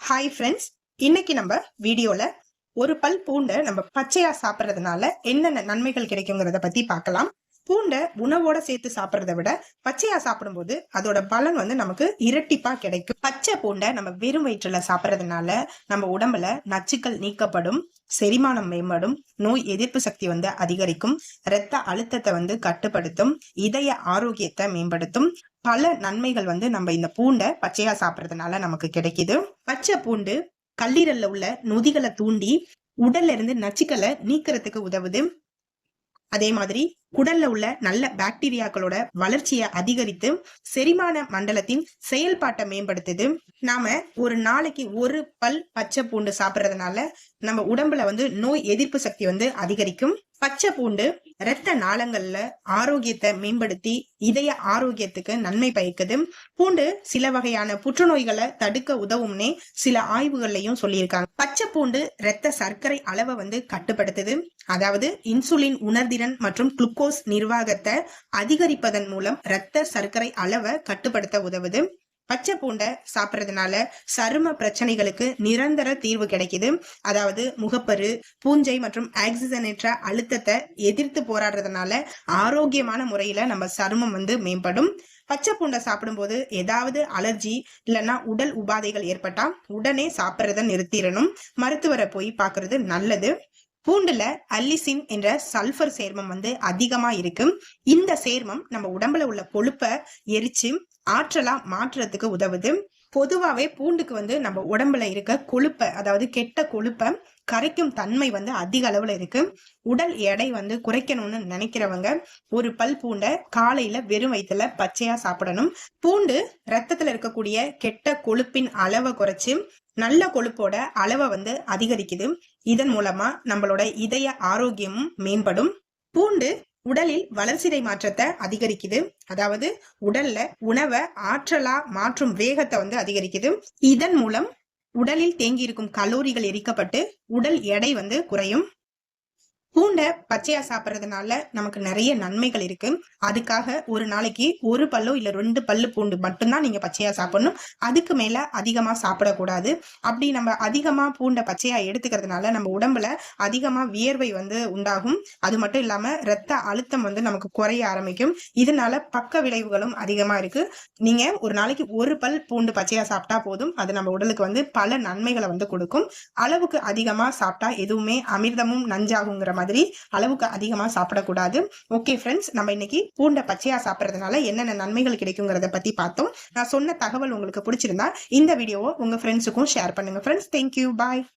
Hi friends, இன்னைக்கு நம்ம வீடியோல ஒரு பல் பூண்டை நம்ம பச்சையா சாப்பிட்றதுனால என்னென்ன நன்மைகள் கிடைக்குங்கிறத பத்தி பார்க்கலாம். பூண்டை உணவோட சேர்த்து சாப்பிட்றத விட பச்சையா சாப்பிடும்போது அதோட பலன் நமக்கு இரட்டிப்பா கிடைக்கும். பச்சை பூண்டை நம்ம வெறும் வயிற்றுல சாப்பிட்றதுனால நம்ம உடம்புல நச்சுக்கள் நீக்கப்படும், செரிமானம் மேம்படும், நோய் எதிர்ப்பு சக்தி அதிகரிக்கும், இரத்த அழுத்தத்தை கட்டுப்படுத்தும், இதய ஆரோக்கியத்தை மேம்படுத்தும். பல நன்மைகள் நம்ம இந்த பூண்டை பச்சையா சாப்பிட்றதுனால நமக்கு கிடைக்குது. பச்சை பூண்டு கல்லீரல்ல உள்ள நொதிகளை தூண்டி உடல்ல இருந்து நச்சுக்களை நீக்கிறதுக்கு உதவுது. அதே மாதிரி குடல்ல உள்ள நல்ல பாக்டீரியாக்களோட வளர்ச்சியை அதிகரித்து செரிமான மண்டலத்தின் செயல்பாட்டை மேம்படுத்துது. நாம ஒரு நாளைக்கு ஒரு பல் பச்சை பூண்டு சாப்பிட்றதுனால நம்ம உடம்புல நோய் எதிர்ப்பு சக்தி அதிகரிக்கும். பச்சை பூண்டு இரத்த நாளங்கள்ல ஆரோக்கியத்தை மேம்படுத்தி இதய ஆரோக்கியத்துக்கு நன்மை பயக்குது. பூண்டு சில வகையான புற்றுநோய்களை தடுக்க உதவும்னே சில ஆய்வுகள்லயும் சொல்லியிருக்காங்க. பச்சை பூண்டு இரத்த சர்க்கரை அளவை கட்டுப்படுத்துது. அதாவது இன்சுலின் உணர்திறன் மற்றும் குளுக்கோஸ் நிர்வாகத்தை அதிகரிப்பதன் மூலம் இரத்த சர்க்கரை அளவை கட்டுப்படுத்த உதவுது. பச்சை பூண்டை சாப்பிட்றதுனால சரும பிரச்சனைகளுக்கு நிரந்தர தீர்வு கிடைக்குது. அதாவது முகப்பரு, பூஞ்சை மற்றும் ஆக்சிஜனேற்ற அழுத்தத்தை எதிர்த்து போராடுறதுனால ஆரோக்கியமான முறையில நம்ம சருமம் மேம்படும். பச்சை பூண்டை சாப்பிடும்போது ஏதாவது அலர்ஜி இல்லைன்னா உடல் உபாதைகள் ஏற்பட்டா உடனே சாப்பிட்றத நிறுத்திடணும். மருத்துவரை போய் பார்க்கறது நல்லது. பூண்டுல அல்லிசின் என்ற சல்பர் சேர்மம் அதிகமா இருக்கு. இந்த சேர்மம் நம்ம உடம்புல உள்ள கொழுப்பை எரிச்சு ஆற்றலா மாற்றுறதுக்கு உதவுது. பொதுவாவே பூண்டுக்கு நம்ம உடம்புல இருக்க கொழுப்பை, அதாவது கெட்ட கொழுப்பை கரைக்கும் தன்மை அதிக அளவுல இருக்கு. உடல் எடை குறைக்கணும்னு நினைக்கிறவங்க ஒரு பல் பூண்டை காலையில வெறும் வயிற்றுல பச்சையா சாப்பிடணும். பூண்டு ரத்தத்துல இருக்கக்கூடிய கெட்ட கொழுப்பின் அளவை குறைச்சு நல்ல கொழுப்போட அளவை அதிகரிக்குது. இதன் மூலமா நம்மளோட இதய ஆரோக்கியமும் மேம்படும். பூண்டு உடலில் வளர்சிதை மாற்றத்தை அதிகரிக்குது. அதாவது உடல்ல உணவை ஆற்றலா மாற்றும் வேகத்தை அதிகரிக்குது. இதன் மூலம் உடலில் தேங்கி இருக்கும் கலோரிகள் எரிக்கப்பட்டு உடல் எடை குறையும். பூண்டை பச்சையா சாப்பிட்றதுனால நமக்கு நிறைய நன்மைகள் இருக்கு. அதுக்காக ஒரு நாளைக்கு ஒரு பல்லோ இல்ல 2 பல்லு பூண்டு மட்டும்தான் நீங்க பச்சையா சாப்பிடணும். அதுக்கு மேல அதிகமா சாப்பிடக்கூடாது. அப்படி நம்ம அதிகமா பூண்டை பச்சையா எடுத்துக்கிறதுனால நம்ம உடம்புல அதிகமா வியர்வை உண்டாகும். அது மட்டும் இல்லாம இரத்த அழுத்தம் நமக்கு குறைய ஆரம்பிக்கும். இதனால பக்க விளைவுகளும் அதிகமா இருக்கு. நீங்க ஒரு நாளைக்கு ஒரு பல் பூண்டு பச்சையா சாப்பிட்டா போதும். அது நம்ம உடலுக்கு பல நன்மைகளை கொடுக்கும். அளவுக்கு அதிகமா சாப்பிட்டா எதுவுமே அமிர்தமும் நஞ்சாகுங்கிற மாதிரி அளவுக்கு அதிகமா சாப்பிடக்கூடாது. ஓகே ஃப்ரெண்ட்ஸ், நம்ம இன்னைக்கு பூண்டை பச்சையா சாப்பிட்றதுனால என்னென்ன நன்மைகள் கிடைக்குங்கிறத பத்தி பார்த்தோம். நான் சொன்ன தகவல் உங்களுக்கு பிடிச்சிருந்தா இந்த வீடியோவை உங்க ஃப்ரெண்ட்ஸுக்கும் ஷேர் பண்ணுங்க. ஃப்ரெண்ட்ஸ், தேங்க்யூ, பாய்.